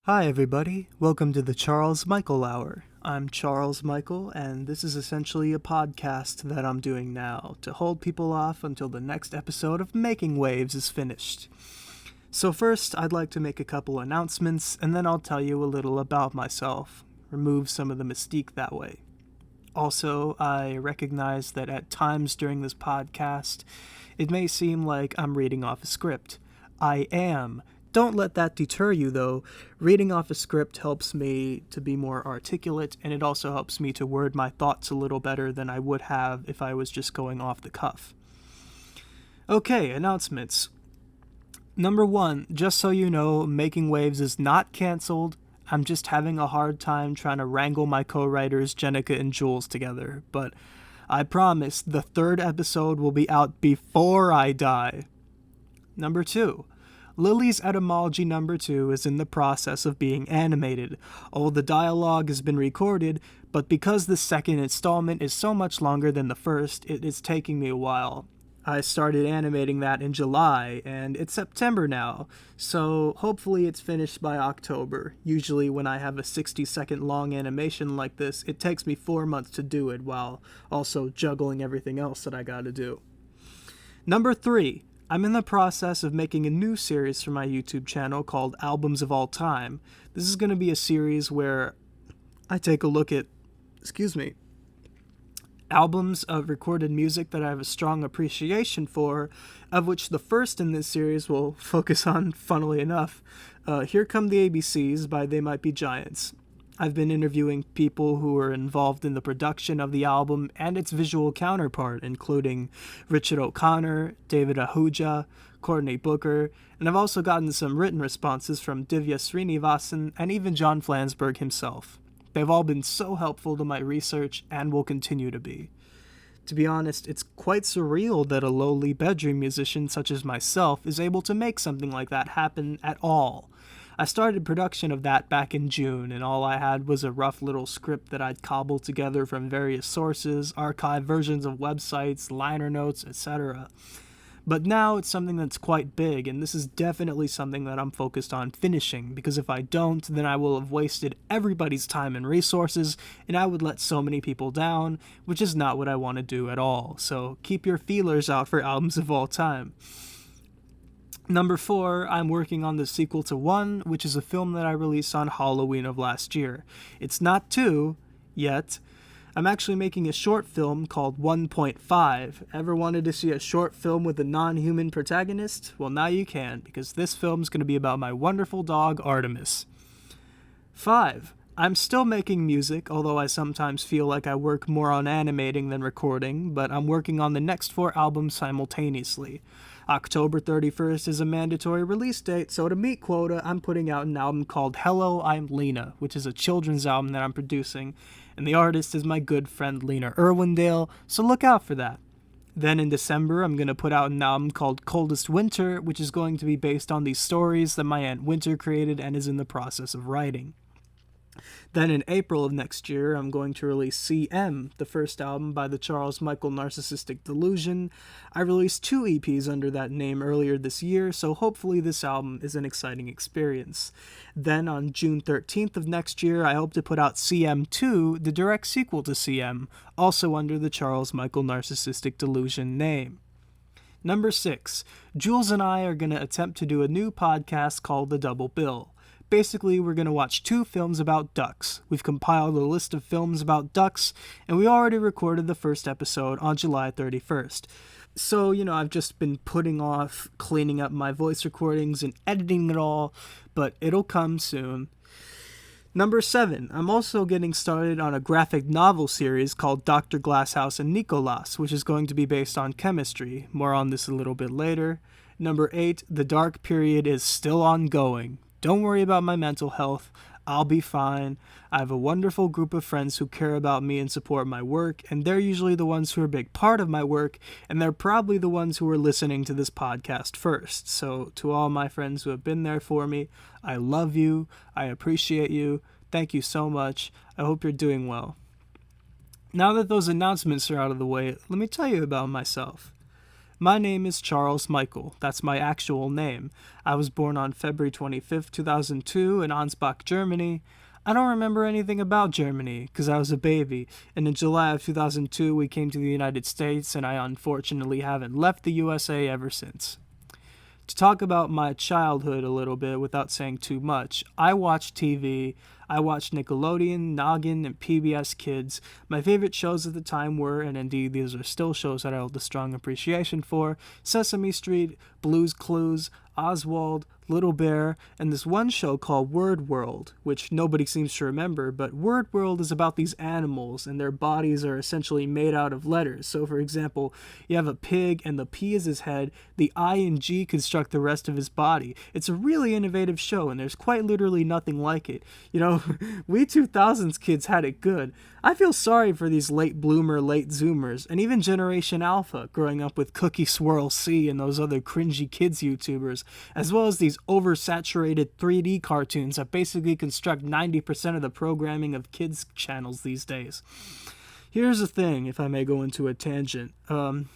Hi, everybody. Welcome to the Charles Michael Hour. I'm Charles Michael, and this is essentially a podcast that I'm doing now to hold people off until the next episode of Making Waves is finished. So, first, I'd like to make a couple announcements, and then I'll tell you a little about myself, remove some of the mystique that way. Also, I recognize that at times during this podcast, it may seem like I'm reading off a script. I am. Don't let that deter you, though. Reading off a script helps me to be more articulate, and it also helps me to word my thoughts a little better than I would have if I was just going off the cuff. Okay, announcements. Number one, just so you know, Making Waves is not canceled. I'm just having a hard time trying to wrangle my co-writers Jennica and Jules together, but I promise the third episode will be out before I die. Number two, Lily's Etymology number 2 is in the process of being animated. All the dialogue has been recorded, but because the second installment is so much longer than the first, it is taking me a while. I started animating that in July, and it's September now, so hopefully it's finished by October. Usually when I have a 60-second long animation like this, it takes me 4 months to do it, while also juggling everything else that I gotta do. Number 3. I'm in the process of making a new series for my YouTube channel called Albums of All Time. This is going to be a series where I take a look at, albums of recorded music that I have a strong appreciation for, of which the first in this series will focus on, funnily enough, Here Come the ABCs by They Might Be Giants. I've been interviewing people who were involved in the production of the album and its visual counterpart, including Richard O'Connor, David Ahuja, Courtney Booker, and I've also gotten some written responses from Divya Srinivasan and even John Flansburgh himself. They've all been so helpful to my research and will continue to be. To be honest, it's quite surreal that a lowly bedroom musician such as myself is able to make something like that happen at all. I started production of that back in June, and all I had was a rough little script that I'd cobbled together from various sources, archived versions of websites, liner notes, etc. But now it's something that's quite big, and this is definitely something that I'm focused on finishing, because if I don't, then I will have wasted everybody's time and resources, and I would let so many people down, which is not what I want to do at all. So keep your feelers out for Albums of All Time. Number 4, I'm working on the sequel to 1, which is a film that I released on Halloween of last year. It's not 2, yet. I'm actually making a short film called 1.5. Ever wanted to see a short film with a non-human protagonist? Well, now you can, because this film's going to be about my wonderful dog, Artemis. 5. I'm still making music, although I sometimes feel like I work more on animating than recording, but I'm working on the next 4 albums simultaneously. October 31st is a mandatory release date, so to meet quota, I'm putting out an album called Hello, I'm Lena, which is a children's album that I'm producing, and the artist is my good friend Lena Irwindale, so look out for that. Then in December, I'm going to put out an album called Coldest Winter, which is going to be based on these stories that my Aunt Winter created and is in the process of writing. Then in April of next year, I'm going to release CM, the first album by the Charles Michael Narcissistic Delusion. I released 2 EPs under that name earlier this year, so hopefully this album is an exciting experience. Then on June 13th of next year, I hope to put out CM2, the direct sequel to CM, also under the Charles Michael Narcissistic Delusion name. Number 6, Jules and I are going to attempt to do a new podcast called The Double Bill. Basically, we're going to watch 2 films about ducks. We've compiled a list of films about ducks, and we already recorded the first episode on July 31st. So, I've just been putting off cleaning up my voice recordings and editing it all, but it'll come soon. Number 7, I'm also getting started on a graphic novel series called Dr. Glasshouse and Nicholas, which is going to be based on chemistry. More on this a little bit later. Number 8, The Dark Period is still ongoing. Don't worry about my mental health. I'll be fine. I have a wonderful group of friends who care about me and support my work, and they're usually the ones who are a big part of my work, and they're probably the ones who are listening to this podcast first. So to all my friends who have been there for me, I love you. I appreciate you. Thank you so much. I hope you're doing well. Now that those announcements are out of the way, let me tell you about myself. My name is Charles Michael. That's my actual name. I was born on February 25th, 2002 in Ansbach, Germany. I don't remember anything about Germany because I was a baby, and in July of 2002 we came to the United States, and I unfortunately haven't left the USA ever since. To talk about my childhood a little bit without saying too much, I watched TV. I watched Nickelodeon, Noggin, and PBS Kids. My favorite shows at the time were, and indeed these are still shows that I hold a strong appreciation for, Sesame Street, Blue's Clues, Oswald, Little Bear, and this one show called Word World, which nobody seems to remember, but Word World is about these animals, and their bodies are essentially made out of letters. So, for example, you have a pig, and the P is his head, the I and G construct the rest of his body. It's a really innovative show, and there's quite literally nothing like it. You know, we 2000s kids had it good. I feel sorry for these late bloomer, late zoomers, and even Generation Alpha, growing up with Cookie Swirl C and those other cringy kids YouTubers, as well as these oversaturated 3D cartoons that basically construct 90% of the programming of kids' channels these days. Here's the thing, if I may go into a tangent. 3D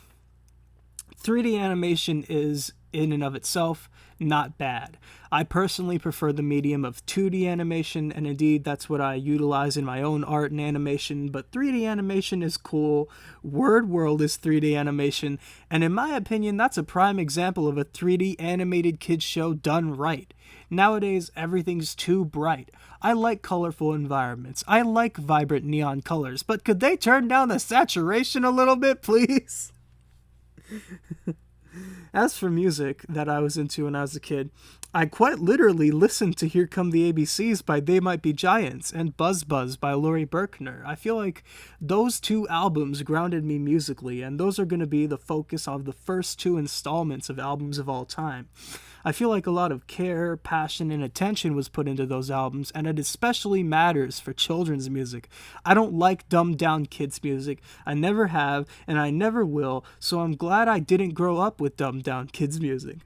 animation is, in and of itself, not bad. I personally prefer the medium of 2D animation, and indeed that's what I utilize in my own art and animation, but 3D animation is cool. Word World is 3D animation, and in my opinion, that's a prime example of a 3D animated kids show done right. Nowadays, everything's too bright. I like colorful environments. I like vibrant neon colors, but could they turn down the saturation a little bit, please? As for music that I was into when I was a kid, I quite literally listened to Here Come the ABCs by They Might Be Giants and Buzz Buzz by Laurie Berkner. I feel like those two albums grounded me musically, and those are going to be the focus of the first two installments of albums of all time. I feel like a lot of care, passion, and attention was put into those albums, and it especially matters for children's music. I don't like dumbed down kids' music. I never have, and I never will, so I'm glad I didn't grow up with dumbed down kids' music.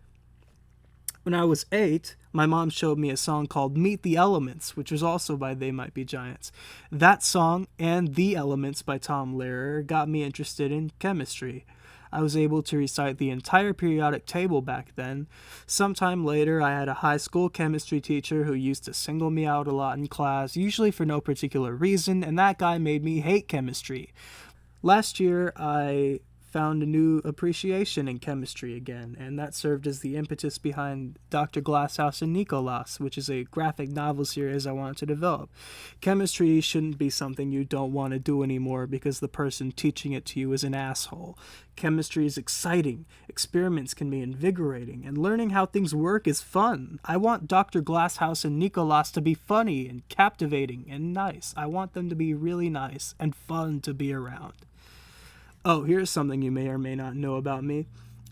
When I was 8, my mom showed me a song called Meet the Elements, which was also by They Might Be Giants. That song and The Elements by Tom Lehrer got me interested in chemistry. I was able to recite the entire periodic table back then. Sometime later, I had a high school chemistry teacher who used to single me out a lot in class, usually for no particular reason, and that guy made me hate chemistry. Last year, I found a new appreciation in chemistry again, and that served as the impetus behind Dr. Glasshouse and Nicholas, which is a graphic novel series I wanted to develop. Chemistry shouldn't be something you don't want to do anymore because the person teaching it to you is an asshole. Chemistry is exciting, experiments can be invigorating, and learning how things work is fun. I want Dr. Glasshouse and Nicholas to be funny and captivating and nice. I want them to be really nice and fun to be around. Oh, here's something you may or may not know about me.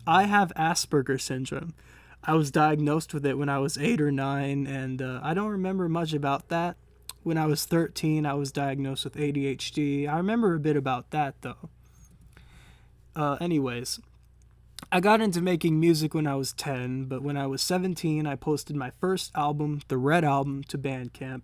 I have Asperger's syndrome. I was diagnosed with it when I was 8 or 9, and I don't remember much about that. When I was 13, I was diagnosed with ADHD. I remember a bit about that, though. Anyways, I got into making music when I was 10, but when I was 17, I posted my first album, the Red Album, to Bandcamp.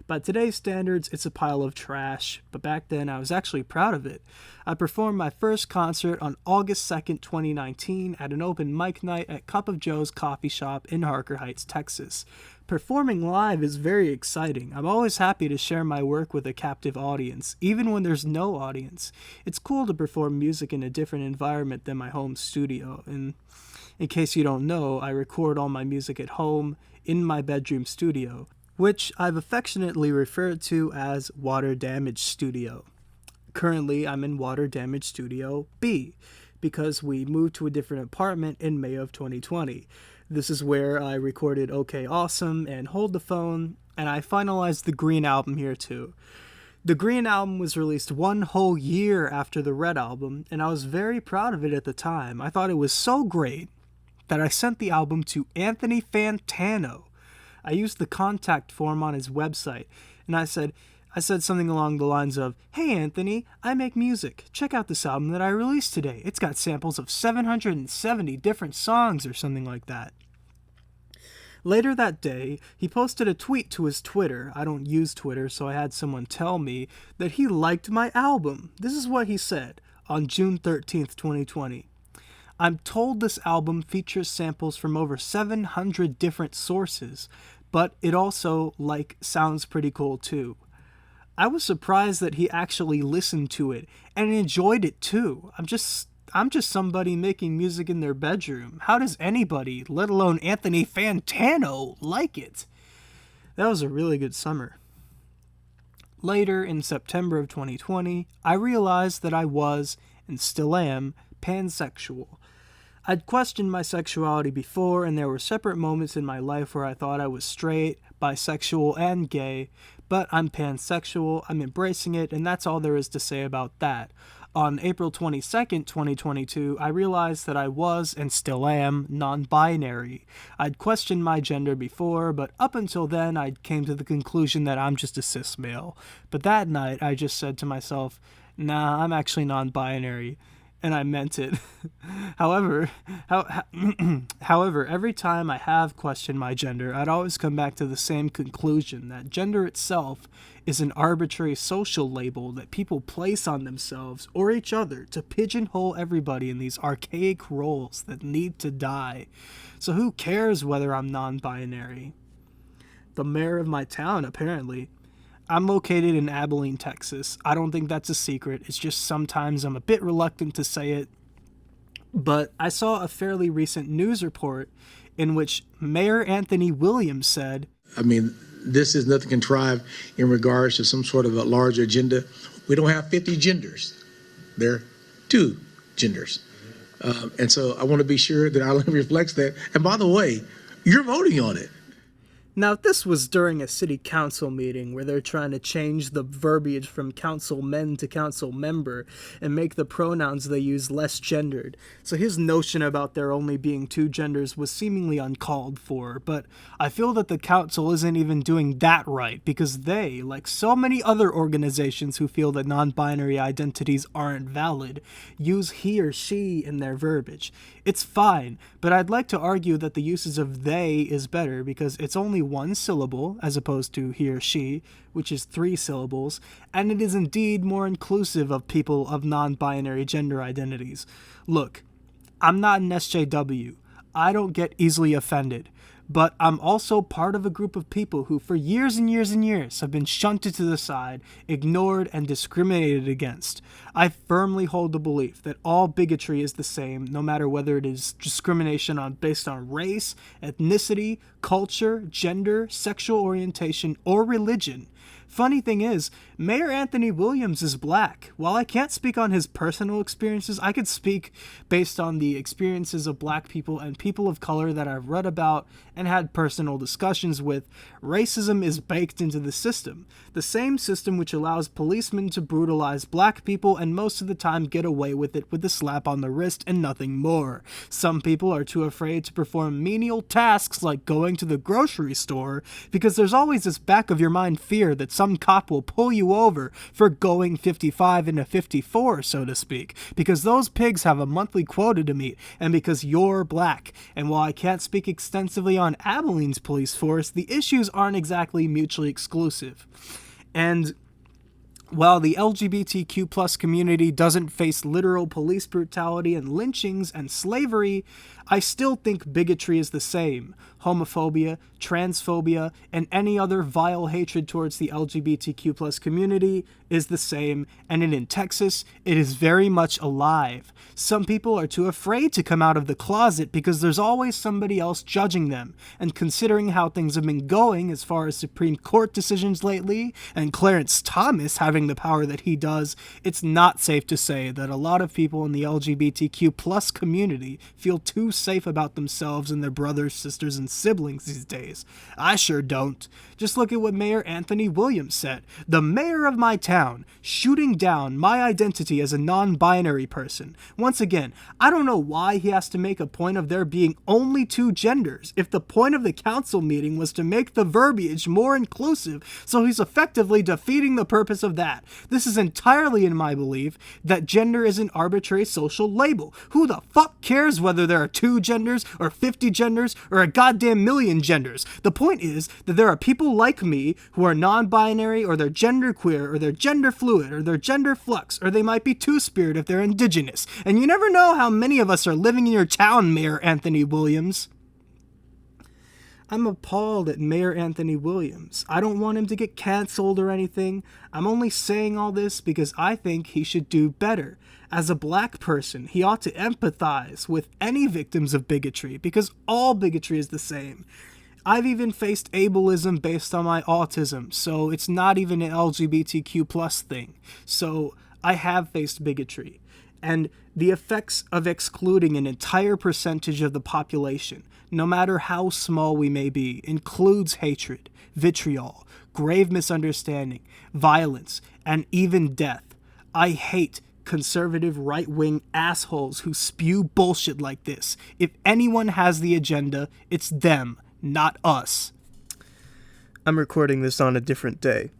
By today's standards, it's a pile of trash, but back then I was actually proud of it. I performed my first concert on August 2nd, 2019 at an open mic night at Cup of Joe's coffee shop in Harker Heights, Texas. Performing live is very exciting. I'm always happy to share my work with a captive audience, even when there's no audience. It's cool to perform music in a different environment than my home studio. And in case you don't know, I record all my music at home in my bedroom studio, which I've affectionately referred to as Water Damage Studio. Currently, I'm in Water Damage Studio B, because we moved to a different apartment in May of 2020. This is where I recorded OK Awesome and Hold the Phone, and I finalized the Green Album here too. The Green Album was released 1 whole year after the Red Album, and I was very proud of it at the time. I thought it was so great that I sent the album to Anthony Fantano. I used the contact form on his website, and I said something along the lines of, "Hey Anthony, I make music. Check out this album that I released today. It's got samples of 770 different songs," or something like that. Later that day, he posted a tweet to his Twitter. I don't use Twitter, so I had someone tell me that he liked my album. This is what he said on June 13th, 2020. I'm told this album features samples from over 700 different sources, but it also, sounds pretty cool too. I was surprised that he actually listened to it and enjoyed it too. I'm just somebody making music in their bedroom. How does anybody, let alone Anthony Fantano, like it? That was a really good summer. Later, in September of 2020, I realized that I was, and still am, pansexual. I'd questioned my sexuality before, and there were separate moments in my life where I thought I was straight, bisexual, and gay, but I'm pansexual, I'm embracing it, and that's all there is to say about that. On April 22nd, 2022, I realized that I was, and still am, non-binary. I'd questioned my gender before, but up until then, I came to the conclusion that I'm just a cis male. But that night, I just said to myself, nah, I'm actually non-binary. And I meant it. However, every time I have questioned my gender, I'd always come back to the same conclusion, that gender itself is an arbitrary social label that people place on themselves or each other to pigeonhole everybody in these archaic roles that need to die. So who cares whether I'm non-binary? The mayor of my town, apparently. I'm located in Abilene, Texas. I don't think that's a secret. It's just sometimes I'm a bit reluctant to say it. But I saw a fairly recent news report in which Mayor Anthony Williams said, this is nothing contrived in regards to some sort of a larger agenda. We don't have 50 genders. There are 2 genders. And so I want to be sure that our language reflects that. And by the way, you're voting on it. Now, this was during a city council meeting where they're trying to change the verbiage from councilmen to council member and make the pronouns they use less gendered. So his notion about there only being 2 genders was seemingly uncalled for, but I feel that the council isn't even doing that right because they, like so many other organizations who feel that non-binary identities aren't valid, use he or she in their verbiage. It's fine, but I'd like to argue that the usage of they is better because it's only 1 syllable as opposed to he or she, which is 3 syllables, and it is indeed more inclusive of people of non-binary gender identities. Look, I'm not an SJW. I don't get easily offended. But I'm also part of a group of people who for years and years and years have been shunted to the side, ignored, and discriminated against. I firmly hold the belief that all bigotry is the same, no matter whether it is discrimination based on race, ethnicity, culture, gender, sexual orientation, or religion. Funny thing is, Mayor Anthony Williams is black. While I can't speak on his personal experiences, I could speak based on the experiences of black people and people of color that I've read about and had personal discussions with. Racism is baked into the system. The same system which allows policemen to brutalize black people and most of the time get away with it with a slap on the wrist and nothing more. Some people are too afraid to perform menial tasks like going to the grocery store because there's always this back of your mind fear that some cop will pull you over for going 55 in a 54, so to speak, because those pigs have a monthly quota to meet, and because you're black. And while I can't speak extensively on Abilene's police force, the issues aren't exactly mutually exclusive. And while the LGBTQ plus community doesn't face literal police brutality and lynchings and slavery, I still think bigotry is the same. Homophobia, transphobia, and any other vile hatred towards the LGBTQ plus community is the same, and in Texas, it is very much alive. Some people are too afraid to come out of the closet because there's always somebody else judging them, and considering how things have been going as far as Supreme Court decisions lately, and Clarence Thomas having the power that he does, it's not safe to say that a lot of people in the LGBTQ plus community feel too safe about themselves and their brothers, sisters, and siblings these days. I sure don't. Just look at what Mayor Anthony Williams said. The mayor of my town, shooting down my identity as a non-binary person. Once again, I don't know why he has to make a point of there being only 2 genders, if the point of the council meeting was to make the verbiage more inclusive, so he's effectively defeating the purpose of that. that. This is entirely in my belief that gender is an arbitrary social label. Who the fuck cares whether there are 2 genders or 50 genders or a goddamn million genders? The point is that there are people like me who are non-binary, or they're genderqueer, or they're gender fluid, or they're gender flux, or they might be two-spirit if they're indigenous. And you never know how many of us are living in your town, Mayor Anthony Williams. I'm appalled at Mayor Anthony Williams. I don't want him to get canceled or anything. I'm only saying all this because I think he should do better. As a black person, he ought to empathize with any victims of bigotry, because all bigotry is the same. I've even faced ableism based on my autism, so it's not even an LGBTQ plus thing. So I have faced bigotry. And the effects of excluding an entire percentage of the population, no matter how small we may be, includes hatred, vitriol, grave misunderstanding, violence, and even death. I hate conservative right-wing assholes who spew bullshit like this. If anyone has the agenda, it's them, not us. I'm recording this on a different day.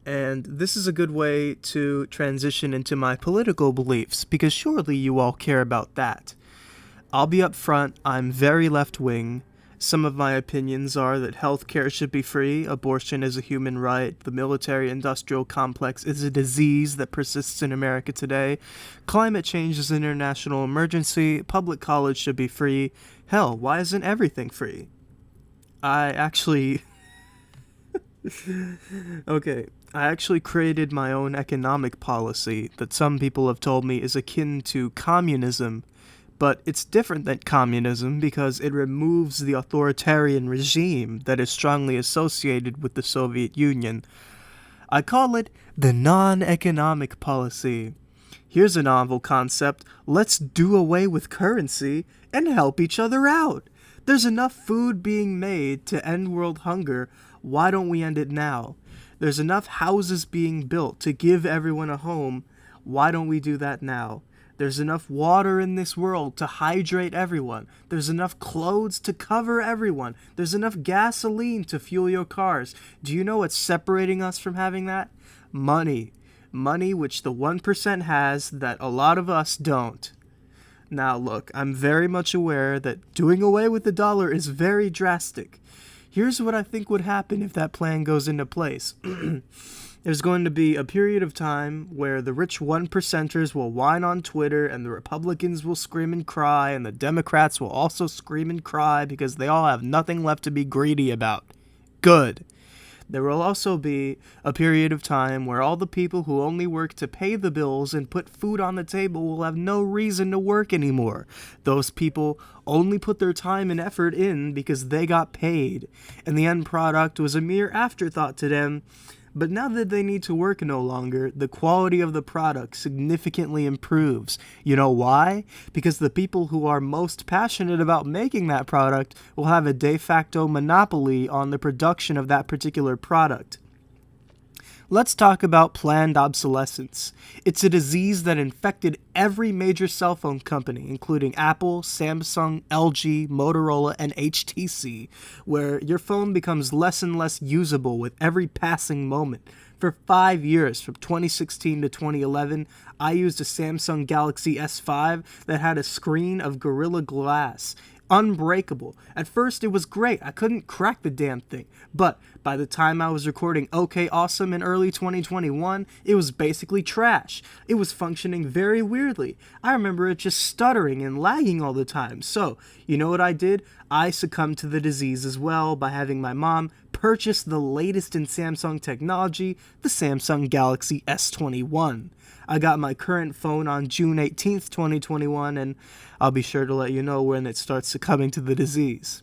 And this is a good way to transition into my political beliefs, because surely you all care about that. I'll be up front, I'm very left-wing. Some of my opinions are that healthcare should be free, abortion is a human right, the military-industrial complex is a disease that persists in America today, climate change is an international emergency, public college should be free. Hell, why isn't everything free? I actually created my own economic policy that some people have told me is akin to communism, but it's different than communism because it removes the authoritarian regime that is strongly associated with the Soviet Union. I call it the non-economic policy. Here's a novel concept: let's do away with currency and help each other out. There's enough food being made to end world hunger. Why don't we end it now? There's enough houses being built to give everyone a home. Why don't we do that now? There's enough water in this world to hydrate everyone. There's enough clothes to cover everyone. There's enough gasoline to fuel your cars. Do you know what's separating us from having that? Money. Money which the 1% has that a lot of us don't. Now look, I'm very much aware that doing away with the dollar is very drastic. Here's what I think would happen if that plan goes into place. There's going to be a period of time where the rich 1%ers will whine on Twitter, and the Republicans will scream and cry, and the Democrats will also scream and cry because they all have nothing left to be greedy about. Good. There will also be a period of time where all the people who only work to pay the bills and put food on the table will have no reason to work anymore. Those people only put their time and effort in because they got paid, and the end product was a mere afterthought to them. But now that they need to work no longer, the quality of the product significantly improves. You know why? Because the people who are most passionate about making that product will have a de facto monopoly on the production of that particular product. Let's talk about planned obsolescence. It's a disease that infected every major cell phone company, including Apple, Samsung, LG, Motorola, and HTC, where your phone becomes less and less usable with every passing moment. For 5 years, from 2016 to 2011, I used a Samsung Galaxy S5 that had a screen of Gorilla Glass. Unbreakable. At first, it was great. I couldn't crack the damn thing. But by the time I was recording OK Awesome in early 2021, it was basically trash. It was functioning very weirdly. I remember it just stuttering and lagging all the time. So, you know what I did? I succumbed to the disease as well by having my mom purchase the latest in Samsung technology, the Samsung Galaxy S21. I got my current phone on June 18th, 2021, and I'll be sure to let you know when it starts succumbing to the disease.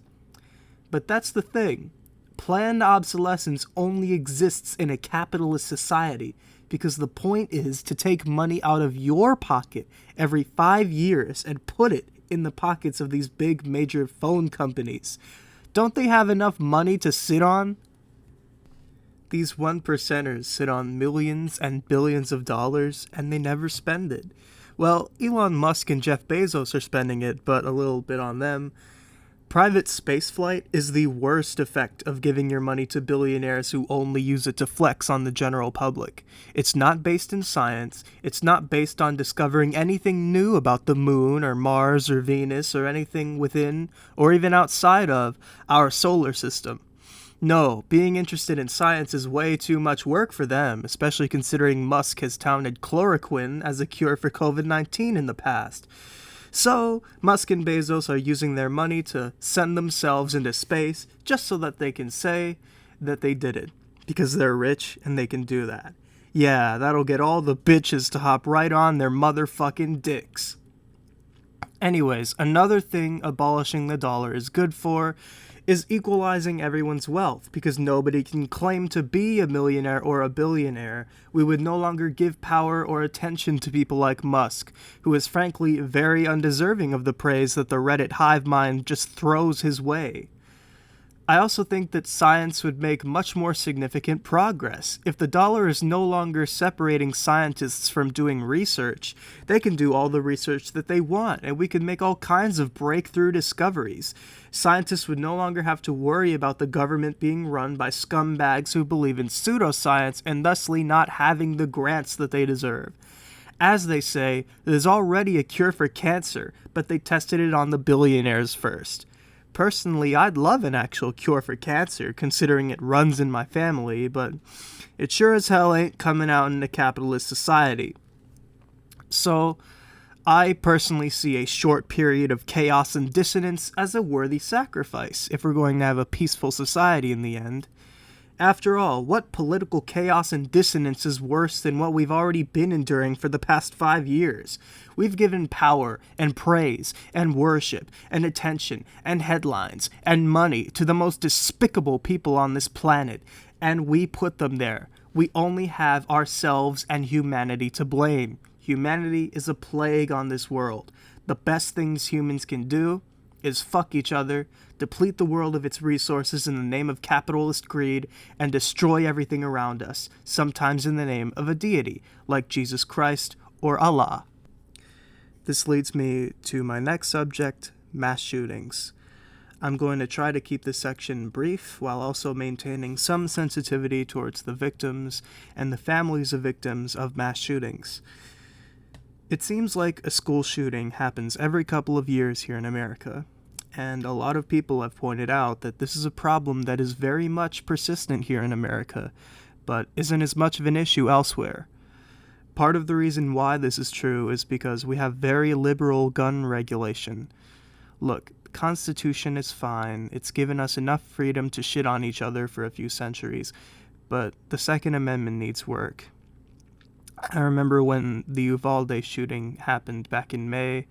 But that's the thing. Planned obsolescence only exists in a capitalist society because the point is to take money out of your pocket every 5 years and put it in the pockets of these big major phone companies. Don't they have enough money to sit on? These 1%ers sit on millions and billions of dollars, and they never spend it. Well, Elon Musk and Jeff Bezos are spending it, but a little bit on them. Private spaceflight is the worst effect of giving your money to billionaires who only use it to flex on the general public. It's not based in science, it's not based on discovering anything new about the moon or Mars or Venus or anything within or even outside of our solar system. No, being interested in science is way too much work for them, especially considering Musk has touted chloroquine as a cure for COVID-19 in the past. So, Musk and Bezos are using their money to send themselves into space just so that they can say that they did it. Because they're rich and they can do that. Yeah, that'll get all the bitches to hop right on their motherfucking dicks. Anyways, another thing abolishing the dollar is good for is equalizing everyone's wealth, because nobody can claim to be a millionaire or a billionaire. We would no longer give power or attention to people like Musk, who is frankly very undeserving of the praise that the Reddit hive mind just throws his way. I also think that science would make much more significant progress. If the dollar is no longer separating scientists from doing research, they can do all the research that they want, and we could make all kinds of breakthrough discoveries. Scientists would no longer have to worry about the government being run by scumbags who believe in pseudoscience and thusly not having the grants that they deserve. As they say, there's already a cure for cancer, but they tested it on the billionaires first. Personally, I'd love an actual cure for cancer, considering it runs in my family, but it sure as hell ain't coming out in a capitalist society. So, I personally see a short period of chaos and dissonance as a worthy sacrifice, if we're going to have a peaceful society in the end. After all, what political chaos and dissonance is worse than what we've already been enduring for the past 5 years? We've given power and praise and worship and attention and headlines and money to the most despicable people on this planet, and we put them there. We only have ourselves and humanity to blame. Humanity is a plague on this world. The best things humans can do is fuck each other, deplete the world of its resources in the name of capitalist greed, and destroy everything around us, sometimes in the name of a deity, like Jesus Christ or Allah. This leads me to my next subject, mass shootings. I'm going to try to keep this section brief while also maintaining some sensitivity towards the victims and the families of victims of mass shootings. It seems like a school shooting happens every couple of years here in America, and a lot of people have pointed out that this is a problem that is very much persistent here in America, but isn't as much of an issue elsewhere. Part of the reason why this is true is because we have very liberal gun regulation. Look, the Constitution is fine, it's given us enough freedom to shit on each other for a few centuries, but the Second Amendment needs work. I remember when the Uvalde shooting happened back in May,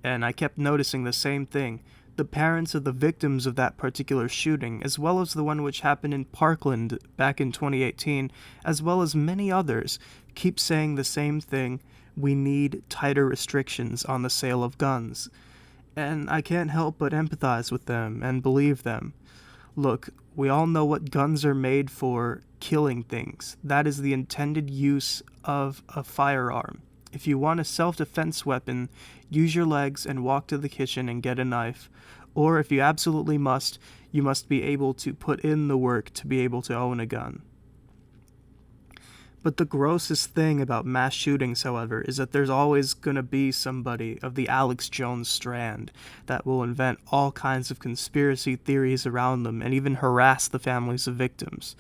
and I kept noticing the same thing. The parents of the victims of that particular shooting, as well as the one which happened in Parkland back in 2018, as well as many others, keep saying the same thing: we need tighter restrictions on the sale of guns. And I can't help but empathize with them and believe them. Look, we all know what guns are made for: killing things. That is the intended use of a firearm. If you want a self-defense weapon, use your legs and walk to the kitchen and get a knife. Or if you absolutely must, you must be able to put in the work to be able to own a gun. But the grossest thing about mass shootings, however, is that there's always going to be somebody of the Alex Jones strand that will invent all kinds of conspiracy theories around them and even harass the families of victims.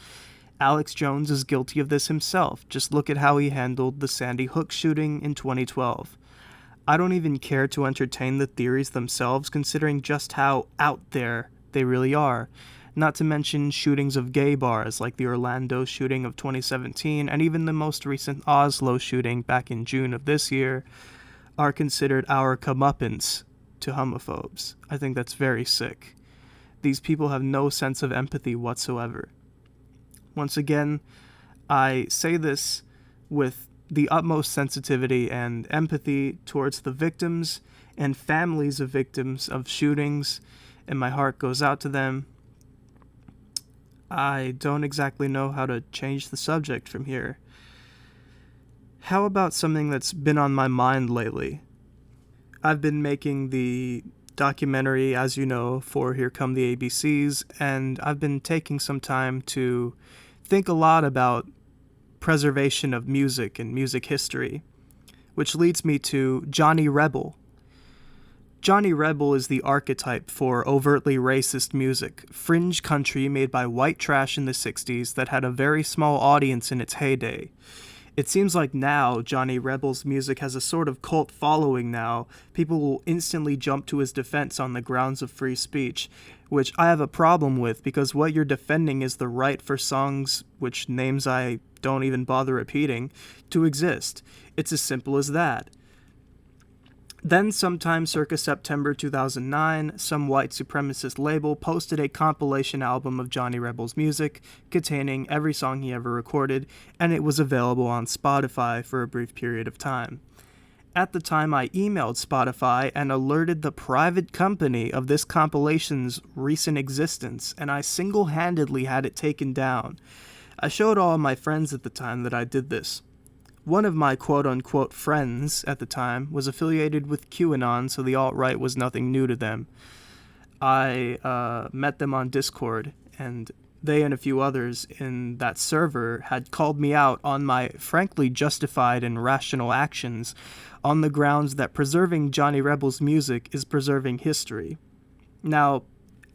Alex Jones is guilty of this himself. Just look at how he handled the Sandy Hook shooting in 2012. I don't even care to entertain the theories themselves, considering just how out there they really are. Not to mention shootings of gay bars like the Orlando shooting of 2017 and even the most recent Oslo shooting back in June of this year are considered our comeuppance to homophobes. I think that's very sick. These people have no sense of empathy whatsoever. Once again, I say this with the utmost sensitivity and empathy towards the victims and families of victims of shootings, and my heart goes out to them. I don't exactly know how to change the subject from here. How about something that's been on my mind lately? I've been making the documentary, as you know, for Here Come the ABCs, and I've been taking some time to think a lot about preservation of music and music history, which leads me to Johnny Rebel. Johnny Rebel is the archetype for overtly racist music, fringe country made by white trash in the 60s that had a very small audience in its heyday. It seems like now Johnny Rebel's music has a sort of cult following now. People will instantly jump to his defense on the grounds of free speech, which I have a problem with because what you're defending is the right for songs, which names I don't even bother repeating, to exist. It's as simple as that. Then, sometime circa September 2009, some white supremacist label posted a compilation album of Johnny Rebel's music, containing every song he ever recorded, and it was available on Spotify for a brief period of time. At the time, I emailed Spotify and alerted the private company of this compilation's recent existence, and I single-handedly had it taken down. I showed all of my friends at the time that I did this. One of my quote-unquote friends at the time was affiliated with QAnon, so the alt-right was nothing new to them. I met them on Discord, and they and a few others in that server had called me out on my frankly justified and rational actions on the grounds that preserving Johnny Rebel's music is preserving history. Now,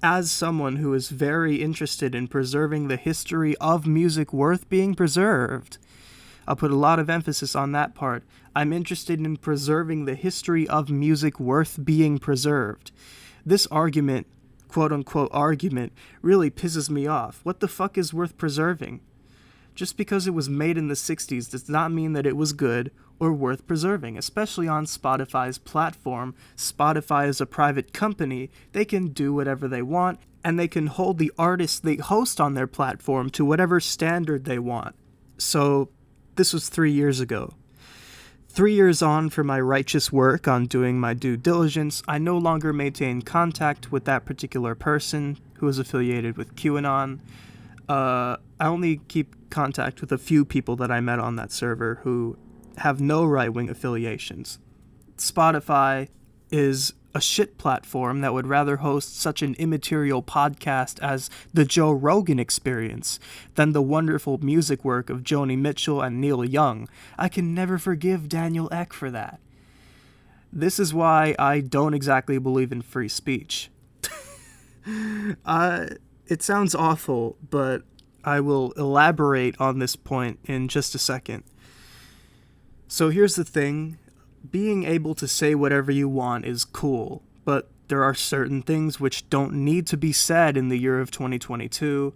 as someone who is very interested in preserving the history of music worth being preserved, I'll put a lot of emphasis on that part. I'm interested in preserving the history of music worth being preserved. This argument, quote-unquote argument, really pisses me off. What the fuck is worth preserving? Just because it was made in the 60s does not mean that it was good or worth preserving, especially on Spotify's platform. Spotify is a private company. They can do whatever they want, and they can hold the artists they host on their platform to whatever standard they want. So, this was 3 years ago. 3 years on from my righteous work on doing my due diligence, I no longer maintain contact with that particular person who is affiliated with QAnon. I only keep contact with a few people that I met on that server who have no right-wing affiliations. Spotify is a shit platform that would rather host such an immaterial podcast as the Joe Rogan Experience than the wonderful music work of Joni Mitchell and Neil Young. I can never forgive Daniel Ek for that. This is why I don't exactly believe in free speech. It sounds awful, but I will elaborate on this point in just a second. So here's the thing. Being able to say whatever you want is cool, but there are certain things which don't need to be said in the year of 2022.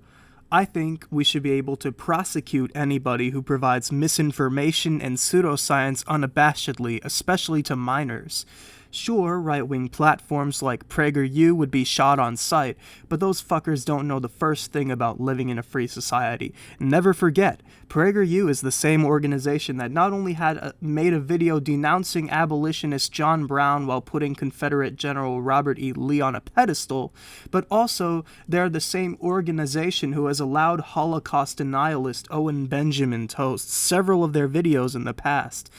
I think we should be able to prosecute anybody who provides misinformation and pseudoscience unabashedly, especially to minors. Sure, right-wing platforms like PragerU would be shot on sight, but those fuckers don't know the first thing about living in a free society. Never forget, PragerU is the same organization that not only had made a video denouncing abolitionist John Brown while putting Confederate General Robert E. Lee on a pedestal, but also they're the same organization who has allowed Holocaust denialist Owen Benjamin to host several of their videos in the past.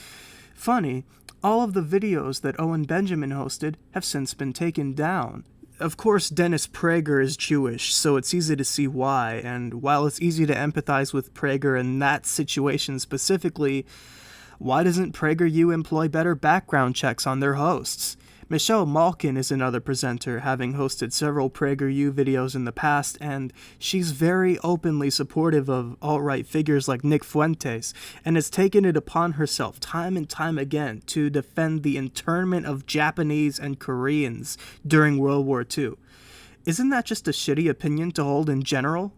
Funny, all of the videos that Owen Benjamin hosted have since been taken down. Of course, Dennis Prager is Jewish, so it's easy to see why, and while it's easy to empathize with Prager in that situation specifically, why doesn't PragerU employ better background checks on their hosts? Michelle Malkin is another presenter, having hosted several PragerU videos in the past, and she's very openly supportive of alt-right figures like Nick Fuentes, and has taken it upon herself time and time again to defend the internment of Japanese and Koreans during World War II. Isn't that just a shitty opinion to hold in general?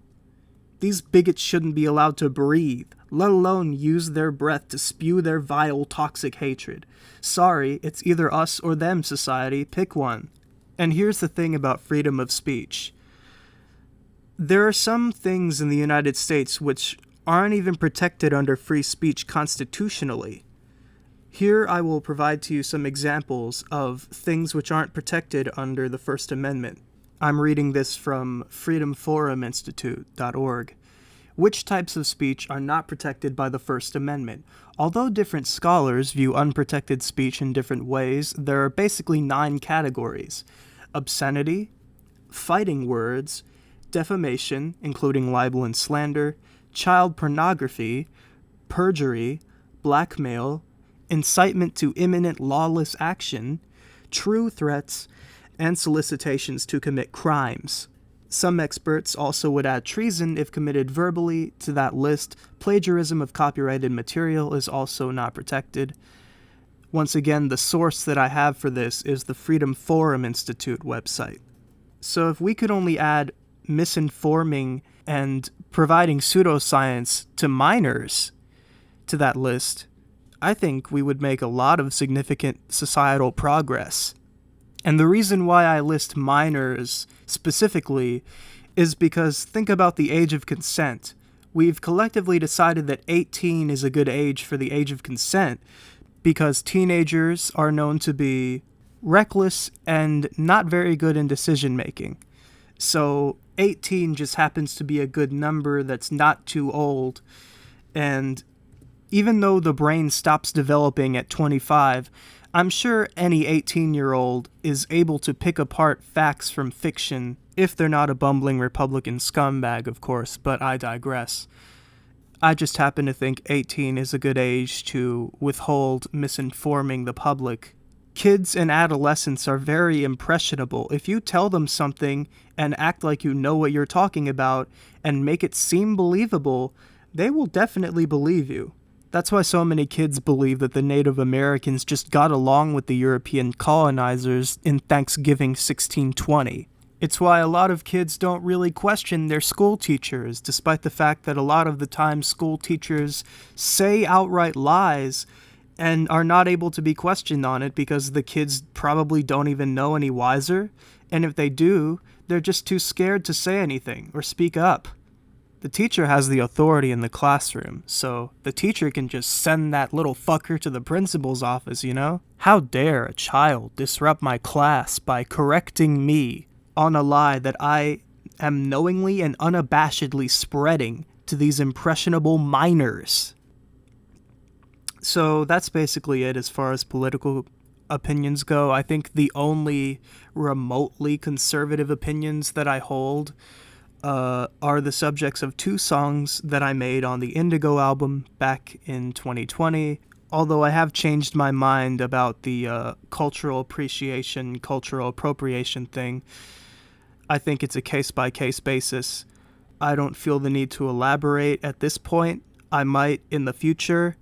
These bigots shouldn't be allowed to breathe, let alone use their breath to spew their vile, toxic hatred. Sorry, it's either us or them, society. Pick one. And here's the thing about freedom of speech. There are some things in the United States which aren't even protected under free speech constitutionally. Here I will provide to you some examples of things which aren't protected under the First Amendment. I'm reading this from freedomforuminstitute.org. Which types of speech are not protected by the First Amendment? Although different scholars view unprotected speech in different ways, there are basically 9 categories. obscenity, fighting words, defamation, including libel and slander, child pornography, perjury, blackmail, incitement to imminent lawless action, true threats, and solicitations to commit crimes. Some experts also would add treason if committed verbally to that list. Plagiarism of copyrighted material is also not protected. Once again, the source that I have for this is the Freedom Forum Institute website. So if we could only add misinforming and providing pseudoscience to minors to that list, I think we would make a lot of significant societal progress. And the reason why I list minors specifically is because think about the age of consent. We've collectively decided that 18 is a good age for the age of consent because teenagers are known to be reckless and not very good in decision making. So 18 just happens to be a good number that's not too old. And even though the brain stops developing at 25, I'm sure any 18-year-old is able to pick apart facts from fiction, if they're not a bumbling Republican scumbag, of course, but I digress. I just happen to think 18 is a good age to withhold misinforming the public. Kids and adolescents are very impressionable. If you tell them something and act like you know what you're talking about and make it seem believable, they will definitely believe you. That's why so many kids believe that the Native Americans just got along with the European colonizers in Thanksgiving 1620. It's why a lot of kids don't really question their school teachers, despite the fact that a lot of the time school teachers say outright lies and are not able to be questioned on it because the kids probably don't even know any wiser, and if they do, they're just too scared to say anything or speak up. The teacher has the authority in the classroom, so the teacher can just send that little fucker to the principal's office, you know? How dare a child disrupt my class by correcting me on a lie that I am knowingly and unabashedly spreading to these impressionable minors? So that's basically it as far as political opinions go. I think the only remotely conservative opinions that I hold are the subjects of two songs that I made on the Indigo album back in 2020, although I have changed my mind about the cultural appreciation, cultural appropriation thing. I think it's a case-by-case basis. I don't feel the need to elaborate at this point. I might in the future.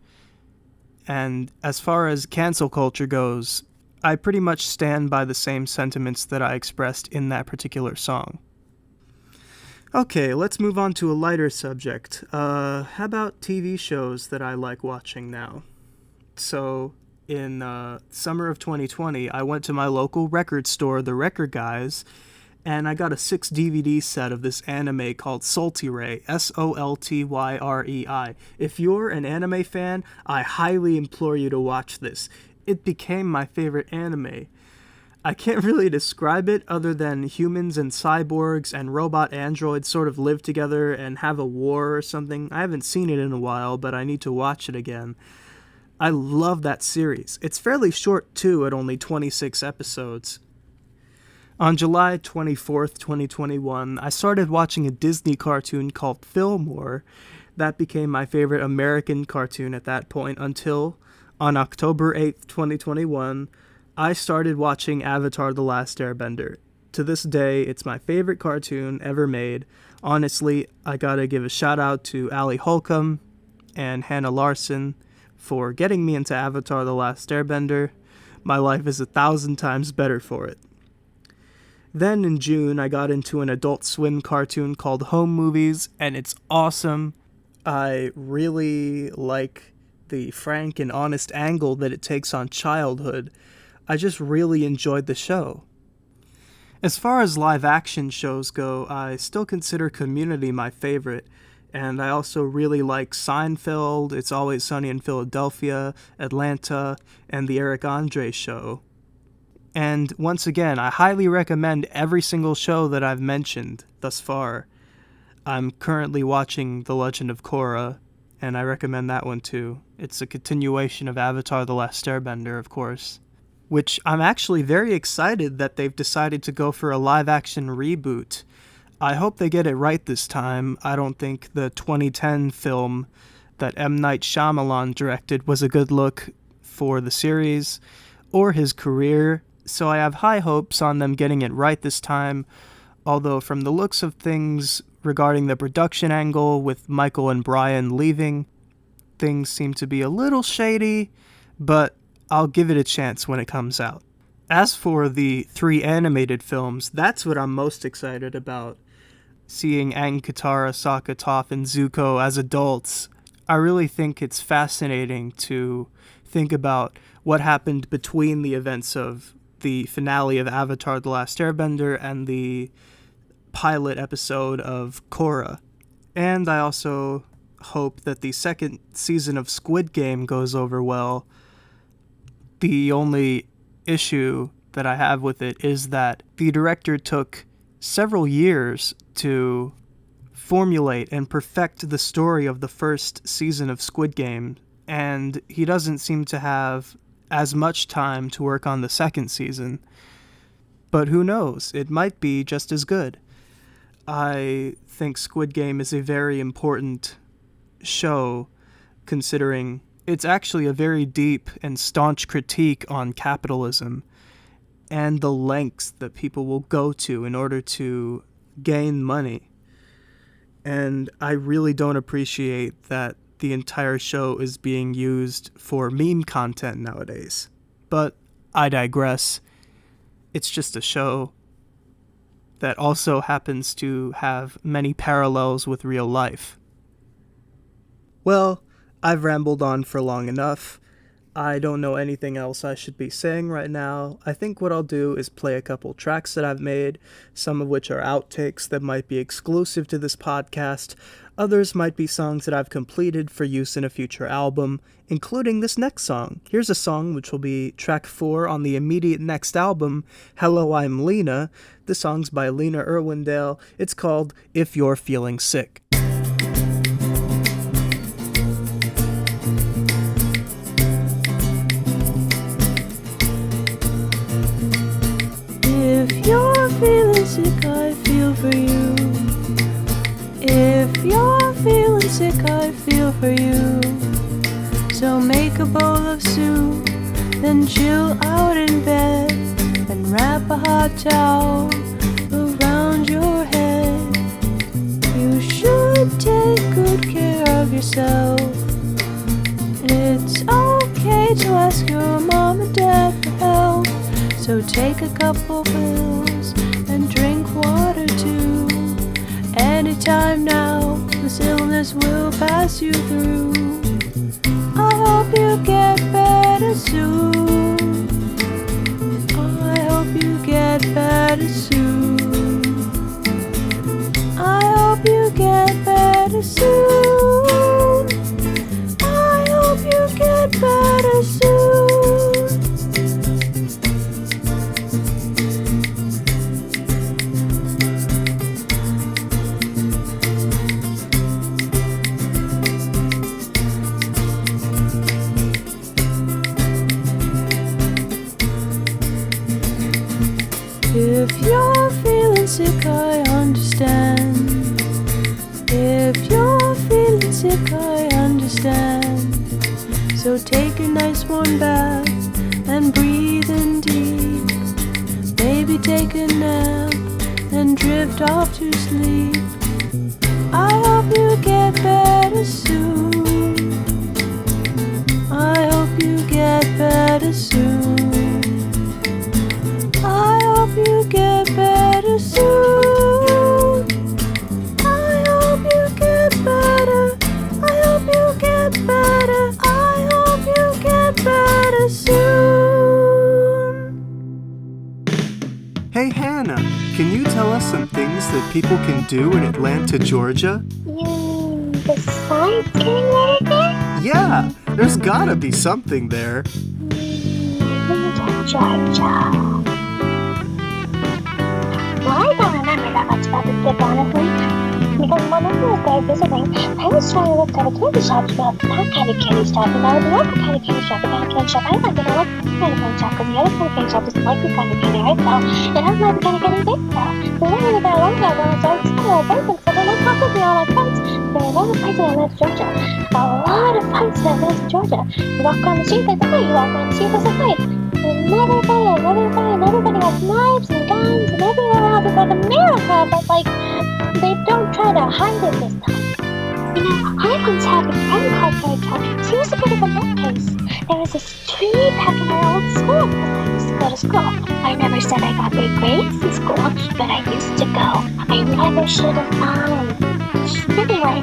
And as far as cancel culture goes, I pretty much stand by the same sentiments that I expressed in that particular song. Okay, let's move on to a lighter subject. How about TV shows that I like watching now? So, in summer of 2020, I went to my local record store, The Record Guys, and I got a 6 DVD set of this anime called Soltyrei, Soltyrei. If you're an anime fan, I highly implore you to watch this. It became my favorite anime. I can't really describe it other than humans and cyborgs and robot androids sort of live together and have a war or something. I haven't seen it in a while, but I need to watch it again. I love that series. It's fairly short too, at only 26 episodes. On July 24th, 2021, I started watching a Disney cartoon called Fillmore. That became my favorite American cartoon at that point until, on October 8th, 2021, I started watching Avatar: The Last Airbender. To this day, it's my favorite cartoon ever made. Honestly, I gotta give a shout out to Alle Holcomb and Hanna Larson for getting me into Avatar: The Last Airbender. My life is 1,000 times better for it. Then in June, I got into an Adult Swim cartoon called Home Movies, and it's awesome. I really like the frank and honest angle that it takes on childhood. I just really enjoyed the show. As far as live-action shows go, I still consider Community my favorite, and I also really like Seinfeld, It's Always Sunny in Philadelphia, Atlanta, and The Eric Andre Show. And once again, I highly recommend every single show that I've mentioned thus far. I'm currently watching The Legend of Korra, and I recommend that one too. It's a continuation of Avatar: The Last Airbender, of course. which I'm actually very excited that they've decided to go for a live-action reboot. I hope they get it right this time. I don't think the 2010 film that M. Night Shyamalan directed was a good look for the series or his career, so I have high hopes on them getting it right this time, although from the looks of things regarding the production angle with Michael and Brian leaving, things seem to be a little shady, but I'll give it a chance when it comes out. As for the 3 animated films, that's what I'm most excited about. Seeing Aang, Katara, Sokka, Toph, and Zuko as adults, I really think it's fascinating to think about what happened between the events of the finale of Avatar: The Last Airbender and the pilot episode of Korra. And I also hope that the second season of Squid Game goes over well. The only issue that I have with it is that the director took several years to formulate and perfect the story of the first season of Squid Game, and he doesn't seem to have as much time to work on the second season. But who knows? It might be just as good. I think Squid Game is a very important show, considering it's actually a very deep and staunch critique on capitalism and the lengths that people will go to in order to gain money. And I really don't appreciate that the entire show is being used for meme content nowadays. But I digress. It's just a show that also happens to have many parallels with real life. Well, I've rambled on for long enough. I don't know anything else I should be saying right now. I think what I'll do is play a couple tracks that I've made, some of which are outtakes that might be exclusive to this podcast. Others might be songs that I've completed for use in a future album, including this next song. Here's a song which will be track 4 on the immediate next album, Hello, I'm Lena. The song's by Lena Irwindale. It's called If You're Feeling Sick. If you're feeling sick, I feel for you. If you're feeling sick, I feel for you. So make a bowl of soup, then chill out in bed, and wrap a hot towel around your head. You should take good care of yourself. It's okay to ask your mom and dad for help. So take a couple pills and drink water too. Anytime now, this illness will pass you through. I hope you get better soon. I hope you get better soon. I hope you get better soon. I hope you get better soon. If you're feeling sick, I understand. If you're feeling sick, I understand. So take a nice warm bath and breathe in deep. Maybe take a nap and drift off to sleep. I hope you get better soon. I hope you get better soon. I hope you get better soon. I hope you get better. I hope you get better. I hope you get better soon. Hey Hannah, can you tell us some things that people can do in Atlanta, Georgia? You mean the sun's getting right there? Yeah, there's gotta be something there. Georgia. Well, I don't remember that much about the trip, honestly. Because when I was there visiting, I was trying to look at the candy shops, but that kind of candy shop, and now the other kind of candy shop, the kind of candy shop I like, and I like this kind of candy shop, because the other kind of candy shop doesn't like the kind of candy I sell, and I don't like the kind of candy they sell. So then when I got along that well, I started to sell both, and so then I talked with all my friends. There were a lot of fights in Atlanta, Georgia. A lot of fights in Atlanta, Georgia. You walk on the street, there's a fight. You walk on the street, there's a fight. Another fight, another fight, and everybody has knives and guns, and everyone else is like America, but like, they don't try to hide it this time. You know, I once had a friend called Erica. She was a bit of a nutcase. There was this tree back in our old school because I used to go to school. I never said I got great grades in school, but I used to go. I never should have. Anyway,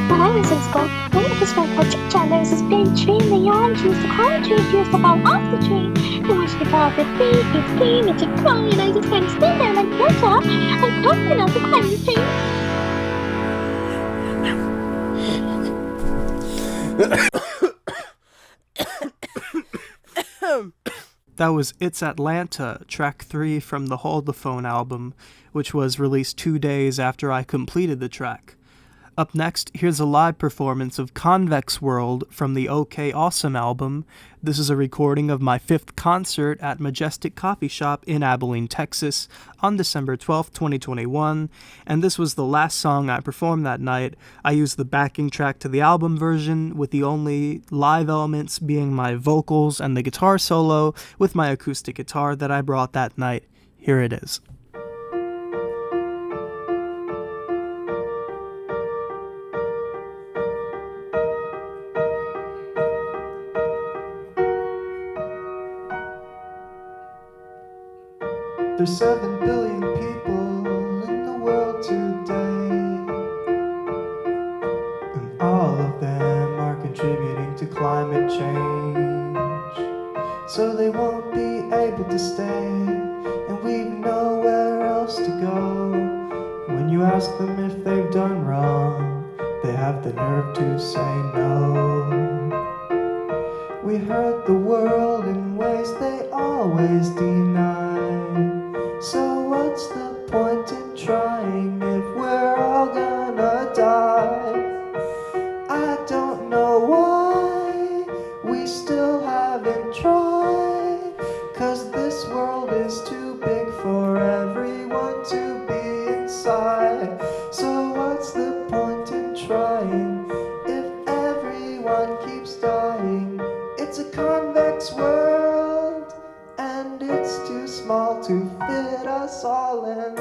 when I was in school, we went to school called Chicha, and there was this big tree in the yard. She used to climb the tree, she used to fall off the tree. And when she fell off, it'd scream, and she'd cry, and I just kind of stand there like Chicha and don't know to climb the tree. That was It's Atlanta, track 3 from the Hold the Phone album, which was released 2 days after I completed the track. Up next, here's a live performance of Convex World from the OK Awesome album. This is a recording of my 5th concert at Majestic Coffee Shop in Abilene, Texas, on December 12th, 2021, and this was the last song I performed that night. I used the backing track to the album version, with the only live elements being my vocals and the guitar solo with my acoustic guitar that I brought that night. Here it is. There's 7 billion people in the world today, and all of them are contributing to climate change. So they won't be able to stay, and we've nowhere else to go. When you ask them if they've done wrong, they have the nerve to say no. We hurt the world in ways they always deny. So what's the point in trying if we're all gonna die? I don't know why we still haven't tried, 'cause this world is too big for everyone to be inside. So what's the point in trying if everyone keeps dying? It's a convex world, and it's too small to fit us all in.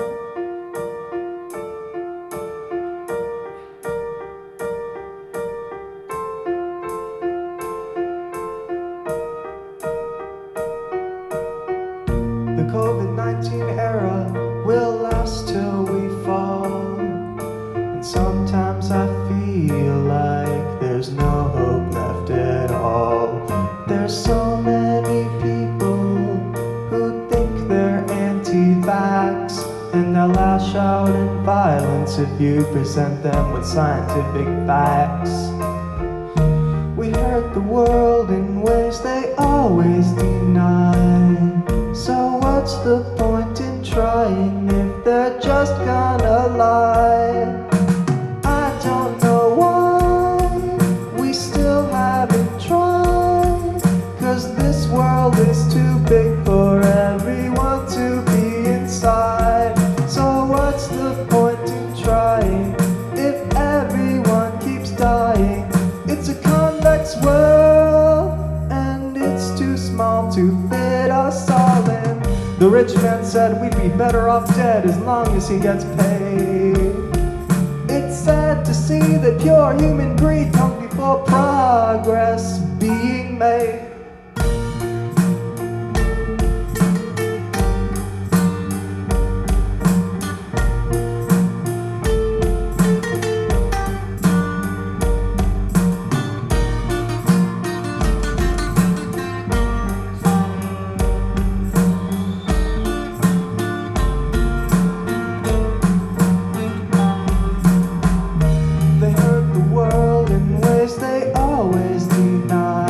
The COVID-19 era will last till we fall, and sometimes I feel like there's no hope left at all. There's so many people who think they're anti-vax, and they'll lash out in violence if you present them with scientific facts. We hurt the world in ways they always deny. So what's the point in trying if they're just gonna lie? I don't know why we still haven't tried, 'cause this world is too big for everyone to be inside. So what's the point in trying if everyone keeps dying? It's a convex world, and it's too small to fit us all in. The rich man said we'd be better off dead as long as he gets paid. It's sad to see that pure human greed comes before progress being made. They hurt the world in ways they always deny.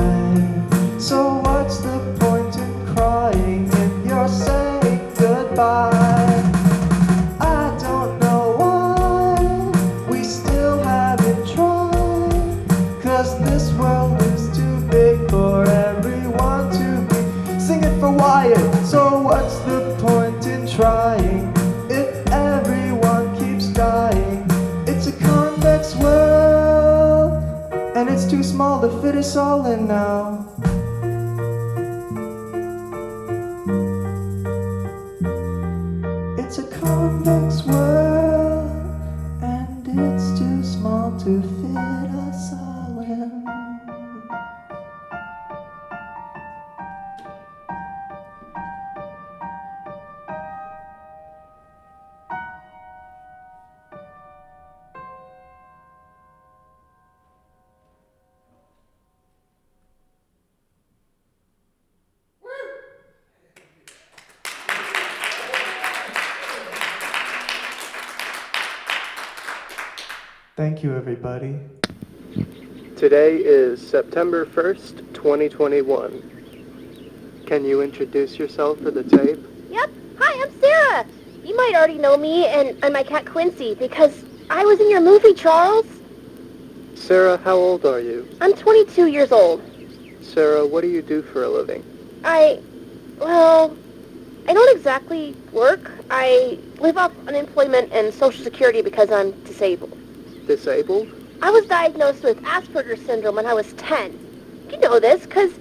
Cause this world is too big for everyone to be singing for Wyatt. So what's the point in trying if everyone keeps dying? It's a convex world, and it's too small to fit us all in now. It's a convex world, and it's too small to fit us all in. Thank you, everybody. Today is September 1st, 2021. Can you introduce yourself for the tape? Yep. Hi, I'm Sara. You might already know me and my cat Quincy because I was in your movie, Charles. Sara, how old are you? I'm 22 years old. Sara, what do you do for a living? I don't exactly work. I live off unemployment and Social Security because I'm disabled. Disabled? I was diagnosed with Asperger's syndrome when I was 10. You know this because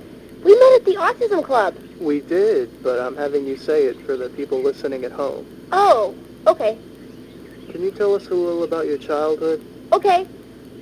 we met at the Autism Club. We did, but I'm having you say it for the people listening at home. Oh, okay. Can you tell us a little about your childhood? Okay.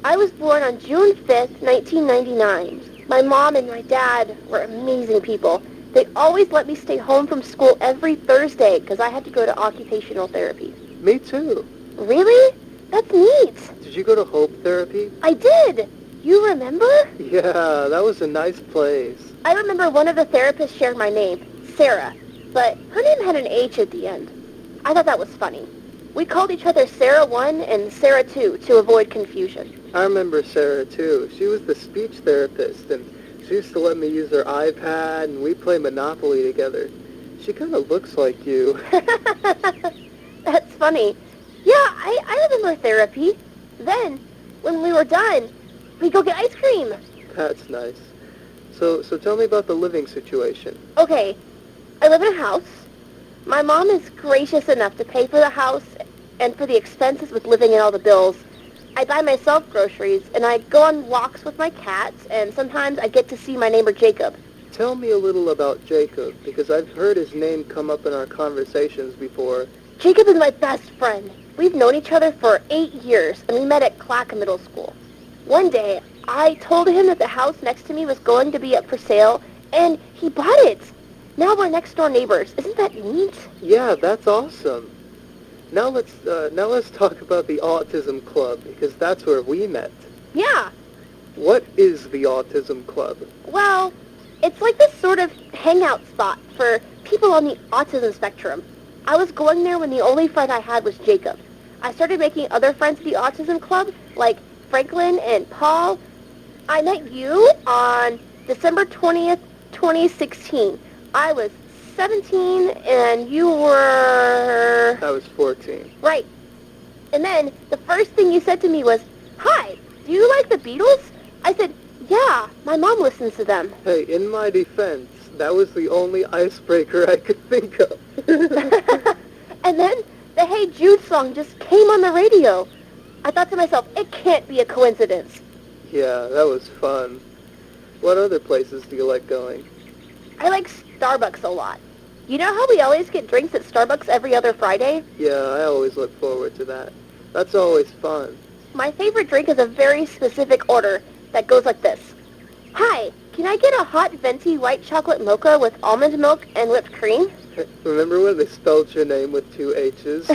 I was born on June 5th, 1999. My mom and my dad were amazing people. They always let me stay home from school every Thursday because I had to go to occupational therapy. Me too. Really? That's neat. Did you go to Hope Therapy? I did. You remember? Yeah, that was a nice place. I remember one of the therapists shared my name, Sara, but her name had an H at the end. I thought that was funny. We called each other Sara 1 and Sara 2 to avoid confusion. I remember Sara too. She was the speech therapist, and she used to let me use her iPad, and we play Monopoly together. She kind of looks like you. That's funny. Yeah, I remember therapy. Then, when we were done, we'd go get ice cream. That's nice. So tell me about the living situation. Okay, I live in a house. My mom is gracious enough to pay for the house and for the expenses with living and all the bills. I buy myself groceries, and I go on walks with my cats, and sometimes I get to see my neighbor Jacob. Tell me a little about Jacob, because I've heard his name come up in our conversations before. Jacob is my best friend. We've known each other for 8 years, and we met at Clacka Middle School. One day, I told him that the house next to me was going to be up for sale, and he bought it. Now we're next door neighbors. Isn't that neat? Yeah, that's awesome. Now let's talk about the Autism Club, because that's where we met. Yeah. What is the Autism Club? Well, it's like this sort of hangout spot for people on the autism spectrum. I was going there when the only friend I had was Jacob. I started making other friends at the Autism Club, like Franklin and Paul. I met you on December 20th, 2016. I was 17 and you were... I was 14. Right. And then the first thing you said to me was, "Hi, do you like the Beatles?" I said, "Yeah, my mom listens to them." Hey, in my defense, that was the only icebreaker I could think of. And then the Hey Jude song just came on the radio. I thought to myself, it can't be a coincidence. Yeah, that was fun. What other places do you like going? I like Starbucks a lot. You know how we always get drinks at Starbucks every other Friday? Yeah, I always look forward to that. That's always fun. My favorite drink is a very specific order that goes like this. "Hi, can I get a hot venti white chocolate mocha with almond milk and whipped cream?" Remember when they spelled your name with 2 H's?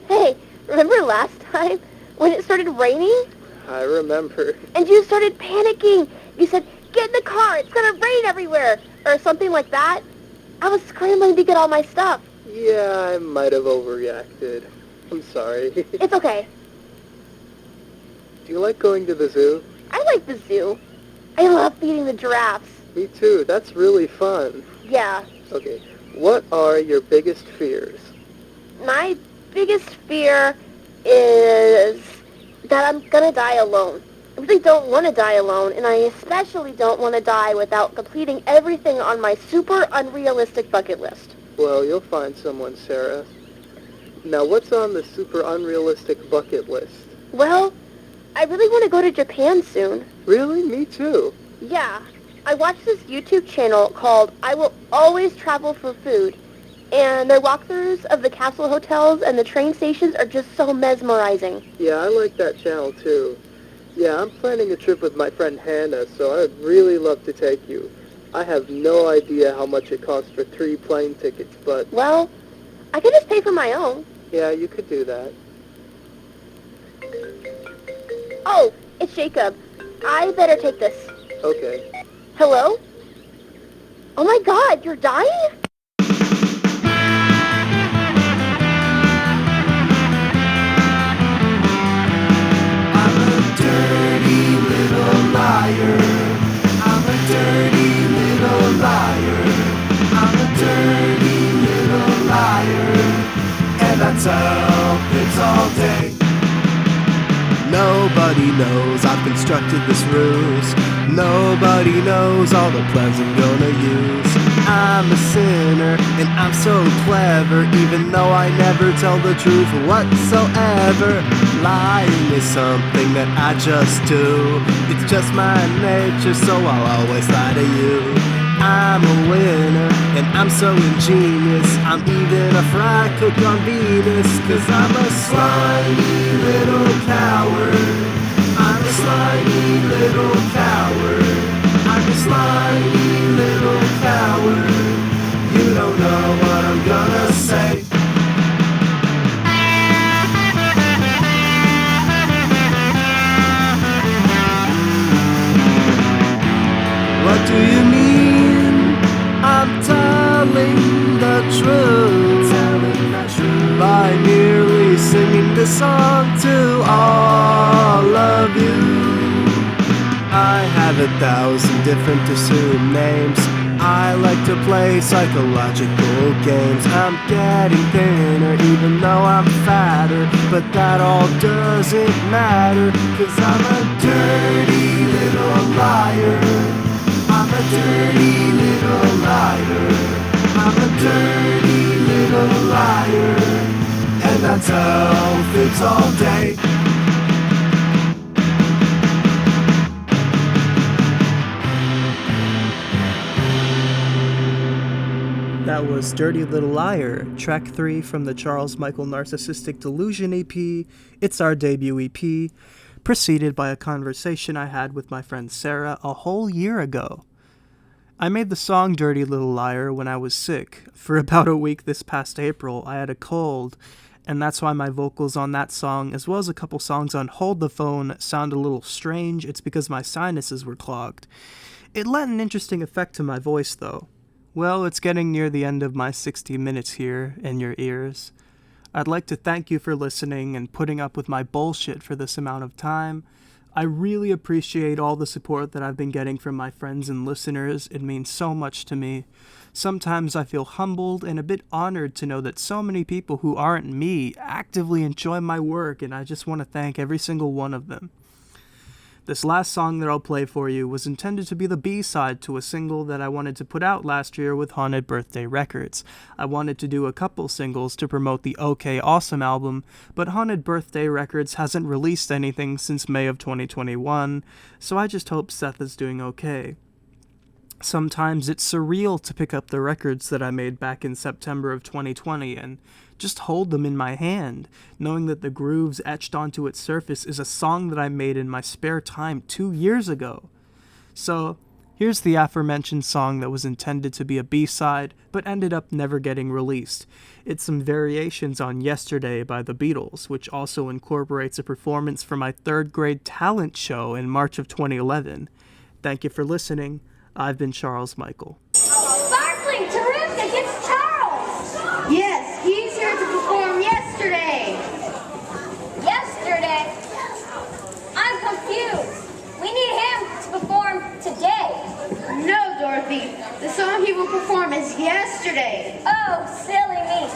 Hey, remember last time when it started raining? I remember. And you started panicking. You said, "Get in the car, it's going to rain everywhere," or something like that. I was scrambling to get all my stuff. Yeah, I might have overreacted. I'm sorry. It's okay. Do you like going to the zoo? I like the zoo. I love feeding the giraffes. Me too. That's really fun. Yeah. Okay. What are your biggest fears? My biggest fear is that I'm going to die alone. I really don't want to die alone, and I especially don't want to die without completing everything on my super unrealistic bucket list. Well, you'll find someone, Sarah. Now, what's on the super unrealistic bucket list? Well, I really want to go to Japan soon. Really? Me too. Yeah. I watched this YouTube channel called I Will Always Travel for Food, and their walkthroughs of the castle hotels and the train stations are just so mesmerizing. Yeah, I like that channel too. Yeah, I'm planning a trip with my friend Hanna, so I'd really love to take you. I have no idea how much it costs for 3 plane tickets, but... Well, I could just pay for my own. Yeah, you could do that. Oh, it's Jacob. I better take this. Okay. Hello? Oh my God, you're dying? I'm a dirty little liar. I'm a dirty little liar. I'm a dirty little liar. And I tell fibs all day. Nobody knows I've constructed this ruse. Nobody knows all the plans I'm gonna use. I'm a sinner and I'm so clever, even though I never tell the truth whatsoever. Lying is something that I just do. It's just my nature, so I'll always lie to you. I'm a winner and I'm so ingenious. I'm even a fry cook on Venus, 'cause I'm a slimy little coward. I'm a slimy little coward. I'm a slimy little coward. You don't know what I'm gonna say. What do you mean? I'm telling the truth. By merely singing this song to all of you. I have 1,000 different assumed names. I like to play psychological games. I'm getting thinner even though I'm fatter, but that all doesn't matter, 'cause I'm a dirty little liar. I'm a dirty little liar. I'm a dirty little liar. And I tell fibs all day. That was Dirty Little Liar, track 3 from the Charles Michael Narcissistic Delusion EP. It's our debut EP, preceded by a conversation I had with my friend Sara a whole year ago. I made the song Dirty Little Liar when I was sick. For about a week this past April, I had a cold, and that's why my vocals on that song, as well as a couple songs on Hold the Phone, sound a little strange. It's because my sinuses were clogged. It lent an interesting effect to my voice, though. Well, it's getting near the end of my 60 minutes here in your ears. I'd like to thank you for listening and putting up with my bullshit for this amount of time. I really appreciate all the support that I've been getting from my friends and listeners. It means so much to me. Sometimes I feel humbled and a bit honored to know that so many people who aren't me actively enjoy my work, and I just want to thank every single one of them. This last song that I'll play for you was intended to be the B-side to a single that I wanted to put out last year with Haunted Birthday Records. I wanted to do a couple singles to promote the OK Awesome album, but Haunted Birthday Records hasn't released anything since May of 2021, so I just hope Seth is doing okay. Sometimes it's surreal to pick up the records that I made back in September of 2020 and just hold them in my hand, knowing that the grooves etched onto its surface is a song that I made in my spare time 2 years ago. So, here's the aforementioned song that was intended to be a B-side, but ended up never getting released. It's some variations on Yesterday by the Beatles, which also incorporates a performance from my 3rd grade talent show in March of 2011. Thank you for listening. I've been Charles Michael. Sparkling, terrific, it's Charles! Yes, he's here to perform yesterday. Yesterday? I'm confused. We need him to perform today. No, Dorothy, the song he will perform is Yesterday. Oh, silly me.